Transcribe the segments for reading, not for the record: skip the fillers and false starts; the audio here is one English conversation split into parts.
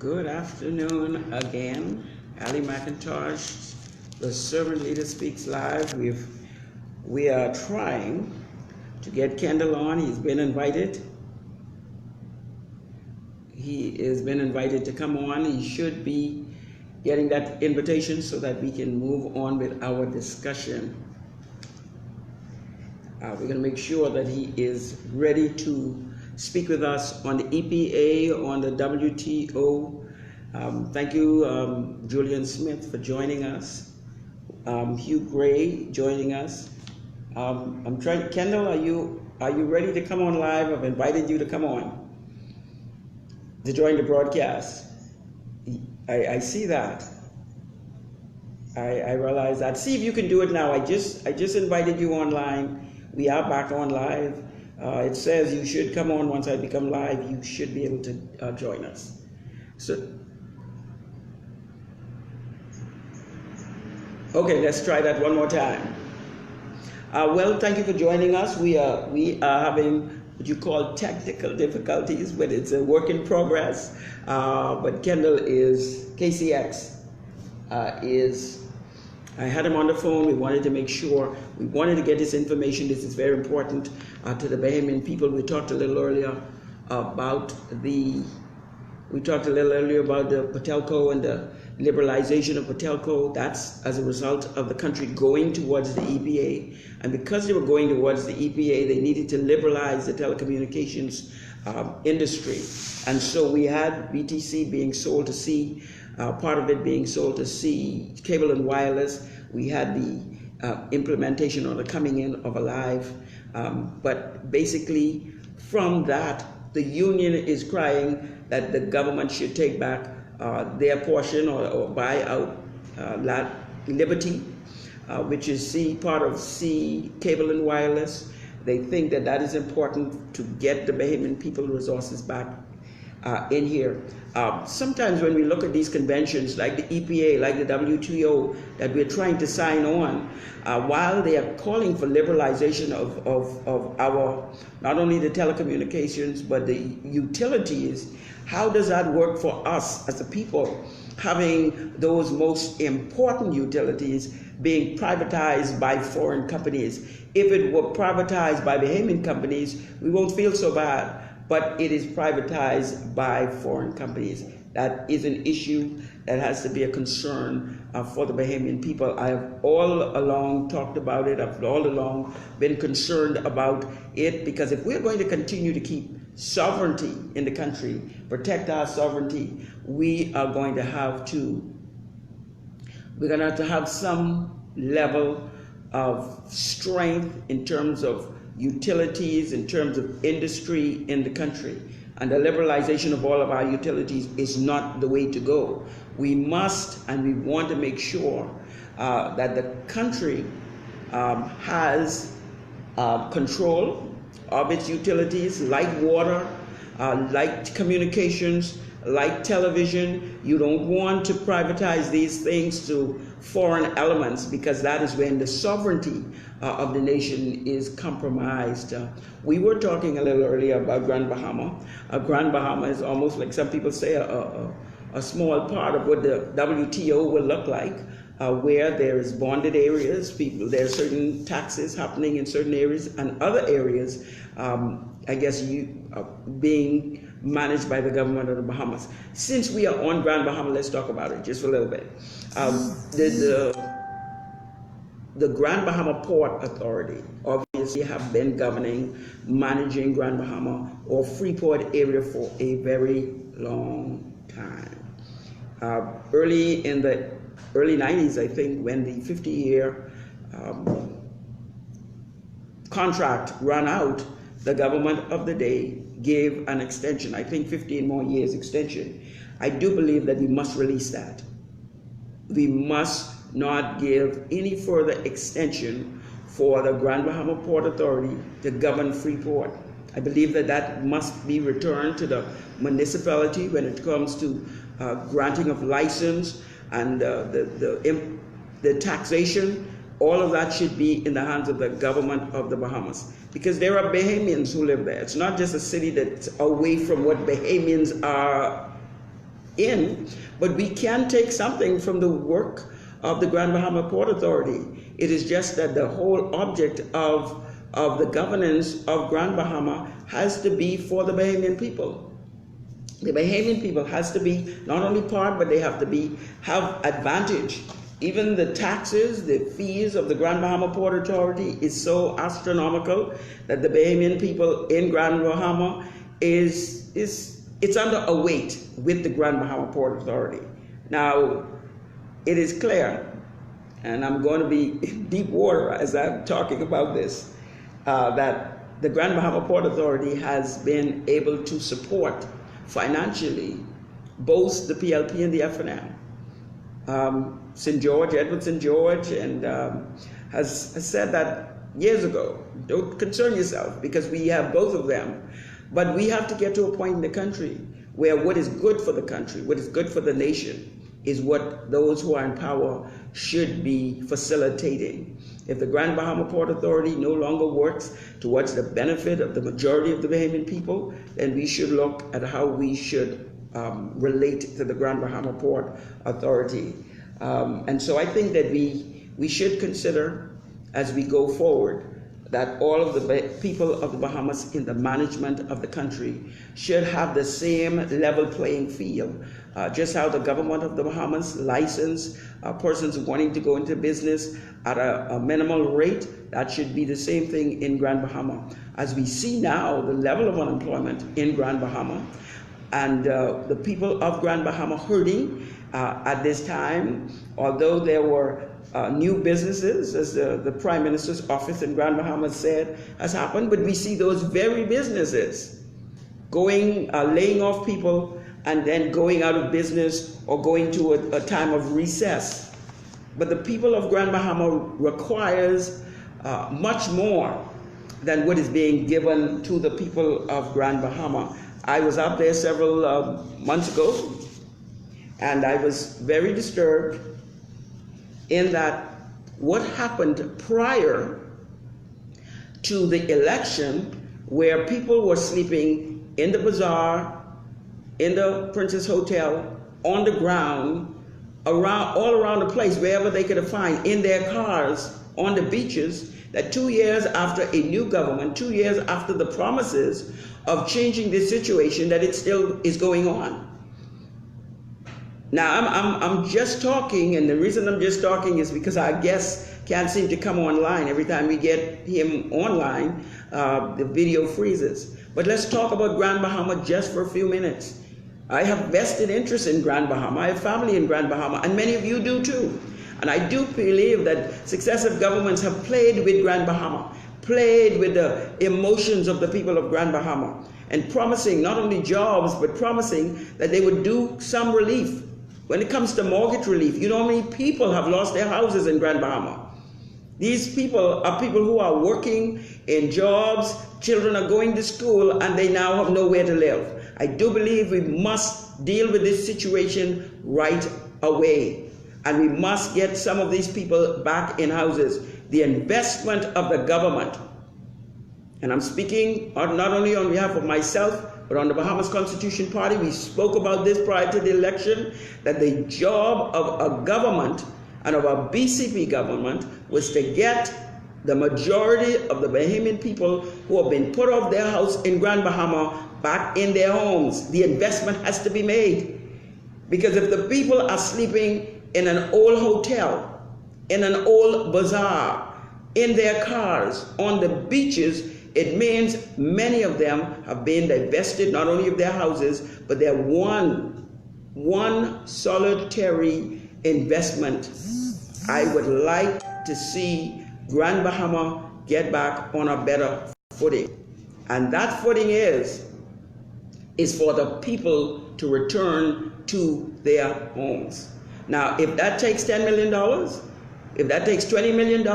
Good afternoon again. Ali McIntosh, the Servant Leader Speaks Live. We are trying to get Kendall on. He's been invited. He has been invited to come on. He should be getting that invitation so that we can move on with our discussion. We're going to make sure that he is ready to speak with us on the EPA, on the WTO. Thank you, Julian Smith, for joining us. Hugh Gray joining us. I'm trying. Kendall, are you ready to come on live? I've invited you to come on to join the broadcast. I see that. I realize that. See if you can do it now. I just invited you online. We are back on live. It says you should come on once I become live. You should be able to join us. So, okay, let's try that one more time. Well, thank you for joining us. We are having what you call technical difficulties, but it's a work in progress. But Kendall is KCX is. I had him on the phone. We wanted to make sure. We wanted to get this information. This is very important to the Bahamian people. We talked a little earlier about the Patelco and the liberalization of Patelco. That's as a result of the country going towards the EPA. And because they were going towards the EPA, they needed to liberalize the telecommunications industry. And so we had BTC being sold to C, part of it being sold to C, cable and wireless. We had the implementation or the coming in of Alive. But basically from that, the union is crying that the government should take back their portion or buy out Liberty, which is part of C, cable and wireless. They think that that is important to get the Bahamian people resources back in here. Sometimes when we look at these conventions like the EPA, like the WTO, that we're trying to sign on, while they are calling for liberalization of our, not only the telecommunications, but the utilities, how does that work for us as a people, having those most important utilities being privatized by foreign companies? If it were privatized by Bahamian companies, we won't feel so bad. But it is privatized by foreign companies. That is an issue that has to be a concern for the Bahamian people. I have all along talked about it. I've all along been concerned about it, because if we're going to continue to keep sovereignty in the country, protect our sovereignty, we're going to have to have some level of strength in terms of utilities, in terms of industry in the country. And the liberalization of all of our utilities is not the way to go. We must and we want to make sure that the country has control of its utilities, like water, like communications, like television. You don't want to privatize these things to foreign elements, because that is when the sovereignty of the nation is compromised. We were talking a little earlier about Grand Bahama. Grand Bahama is almost, like some people say, a small part of what the WTO will look like, where there is bonded areas, there are certain taxes happening in certain areas, and other areas, I guess, being managed by the government of the Bahamas. Since we are on Grand Bahama, let's talk about it just for a little bit. The Grand Bahama Port Authority obviously have been managing Grand Bahama or Freeport area for a very long time. Early in the early 90s, I think, when the 50-year contract ran out, the government of the day gave an extension, I think 15 more years extension. I do believe that we must release that. We must not give any further extension for the Grand Bahama Port Authority to govern Freeport. I believe that that must be returned to the municipality when it comes to granting of license and the taxation. All of that should be in the hands of the government of the Bahamas, because there are Bahamians who live there. It's not just a city that's away from what Bahamians are in, but we can take something from the work of the Grand Bahama Port Authority. It is just that the whole object of the governance of Grand Bahama has to be for the Bahamian people. The Bahamian people has to be not only part, but they have to have advantage. Even the taxes, the fees of the Grand Bahama Port Authority is so astronomical that the Bahamian people in Grand Bahama it's under a weight with the Grand Bahama Port Authority. Now, it is clear, and I'm going to be in deep water as I'm talking about this, that the Grand Bahama Port Authority has been able to support financially both the PLP and the FNM. Edward St. George, and has said that years ago, don't concern yourself because we have both of them. But we have to get to a point in the country where what is good for the country, what is good for the nation, is what those who are in power should be facilitating. If the Grand Bahama Port Authority no longer works towards the benefit of the majority of the Bahamian people, then we should look at how we should relate to the Grand Bahama Port Authority. And so I think that we should consider, as we go forward, that all of the people of the Bahamas in the management of the country should have the same level playing field. Just how the government of the Bahamas license persons wanting to go into business at a minimal rate, that should be the same thing in Grand Bahama. As we see now, the level of unemployment in Grand Bahama, and the people of Grand Bahama hurting at this time, although there were new businesses, as the Prime Minister's office in Grand Bahama said has happened, but we see those very businesses laying off people and then going out of business or going to a time of recess. But the people of Grand Bahama requires much more than what is being given to the people of Grand Bahama. I was out there several months ago, and I was very disturbed in that what happened prior to the election, where people were sleeping in the bazaar, in the Princess Hotel, on the ground, all around the place, wherever they could find, in their cars, on the beaches, that 2 years after a new government, 2 years after the promises of changing this situation, that it still is going on. Now, I'm just talking, and the reason I'm just talking is because our guest can't seem to come online. Every time we get him online, the video freezes. But let's talk about Grand Bahama just for a few minutes. I have vested interest in Grand Bahama. I have family in Grand Bahama, and many of you do too. And I do believe that successive governments have played with Grand Bahama, played with the emotions of the people of Grand Bahama, and promising not only jobs, but promising that they would do some relief. When it comes to mortgage relief, you know how many people have lost their houses in Grand Bahama? These people are people who are working in jobs, children are going to school, and they now have nowhere to live. I do believe we must deal with this situation right away. And we must get some of these people back in houses. The investment of the government, and I'm speaking not only on behalf of myself, but on the Bahamas Constitution Party, we spoke about this prior to the election, that the job of a government and of a BCP government was to get the majority of the Bahamian people who have been put off their house in Grand Bahama back in their homes. The investment has to be made. Because if the people are sleeping in an old hotel, in an old bazaar, in their cars, on the beaches, it means many of them have been divested not only of their houses, but their one solitary investment. I would like to see Grand Bahama get back on a better footing. And that footing is for the people to return to their homes. Now, if that takes $10 million, if that takes $20 million,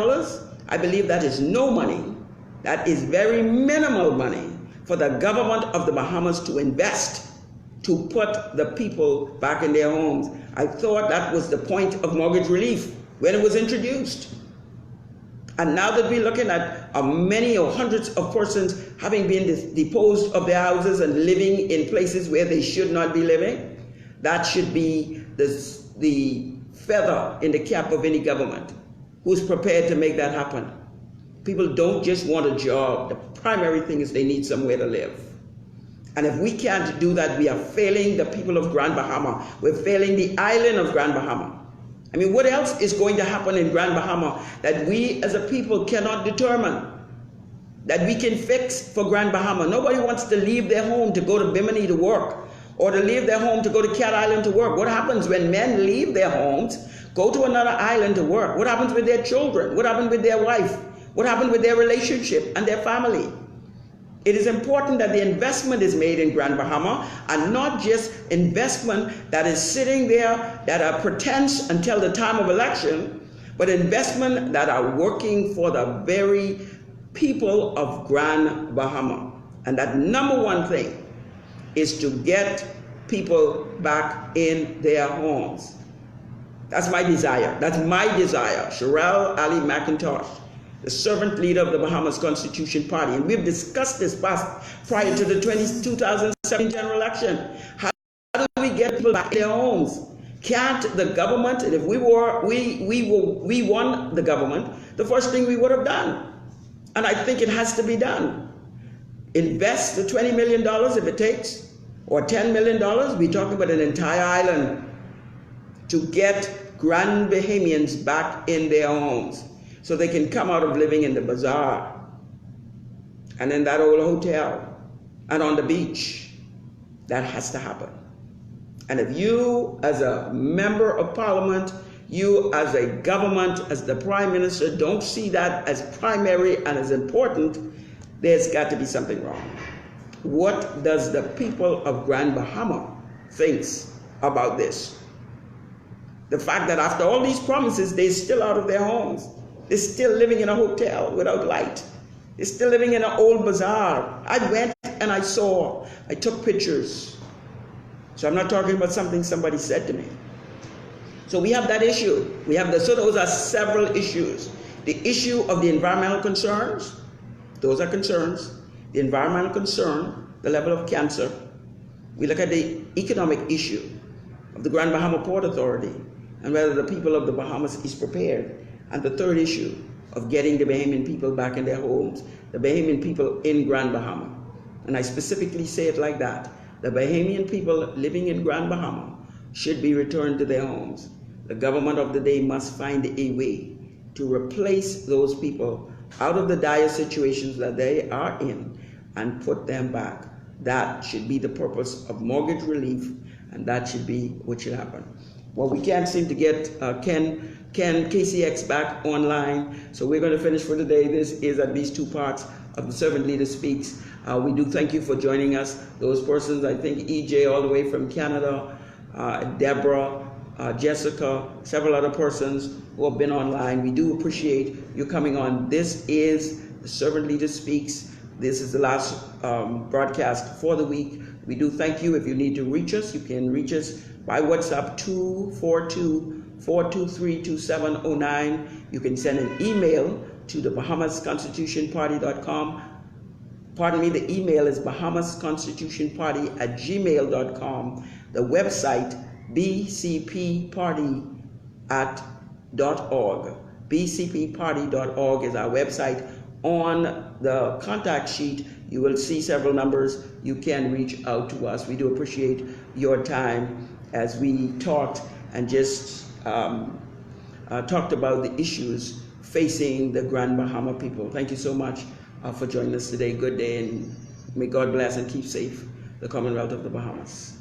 I believe that is no money. That is very minimal money for the government of the Bahamas to invest to put the people back in their homes. I thought that was the point of mortgage relief when it was introduced. And now that we're looking at many or hundreds of persons having been deposed of their houses and living in places where they should not be living, That should be the feather in the cap of any government who's prepared to make that happen. People don't just want a job. The primary thing is they need somewhere to live. And if we can't do that, we are failing the people of Grand Bahama. We're failing the island of Grand Bahama. I mean, what else is going to happen in Grand Bahama that we as a people cannot determine, that we can fix for Grand Bahama? Nobody wants to leave their home to go to Bimini to work, or to leave their home to go to Cat Island to work. What happens when men leave their homes, go to another island to work? What happens with their children? What happens with their wife? What happens with their relationship and their family? It is important that the investment is made in Grand Bahama, and not just investment that is sitting there that are pretense until the time of election, but investment that are working for the very people of Grand Bahama. And that number one thing is to get people back in their homes. That's my desire. That's my desire. Sherelle Ali McIntosh, the servant leader of the Bahamas Constitution Party. And we've discussed this prior to the 2007 general election. How do we get people back in their homes? Can't the government, and if we won the government, the first thing we would have done, and I think it has to be done, invest the $20 million if it takes, or $10 million, we're talking about an entire island, to get Grand Bahamians back in their homes, so they can come out of living in the bazaar and in that old hotel and on the beach. That has to happen. And if you as a member of parliament, you as a government, as the prime minister, don't see that as primary and as important, there's got to be something wrong. What does the people of Grand Bahama think about this? The fact that after all these promises, they're still out of their homes. They're still living in a hotel without light. They're still living in an old bazaar. I went and I took pictures. So I'm not talking about something somebody said to me. So we have that issue. So those are several issues. The issue of the environmental concerns, those are concerns. The environmental concern, the level of cancer. We look at the economic issue of the Grand Bahama Port Authority and whether the people of the Bahamas is prepared. And the third issue of getting the Bahamian people back in their homes, the Bahamian people in Grand Bahama. And I specifically say it like that. The Bahamian people living in Grand Bahama should be returned to their homes. The government of the day must find a way to replace those people out of the dire situations that they are in and put them back. That should be the purpose of mortgage relief, and that should be what should happen. Well, we can't seem to get Ken KCX back online, so we're going to finish for today. This is at least two parts of the Servant Leader Speaks. We do thank you for joining us. Those persons, I think EJ all the way from Canada, Deborah, Jessica, several other persons who have been online. We do appreciate you coming on. This is the Servant Leader Speaks. This is the last broadcast for the week. We do thank you. If you need to reach us, you can reach us by WhatsApp 242-423-2709. You can send an email to the BahamasConstitutionParty.com. Pardon me, the email is BahamasConstitutionParty@gmail.com. The website, bcpparty.org. bcpparty.org is our website. On the contact sheet, you will see several numbers. You can reach out to us. We do appreciate your time as we talked and just talked about the issues facing the Grand Bahama people. Thank you so much for joining us today. Good day, and may God bless and keep safe the Commonwealth of the Bahamas.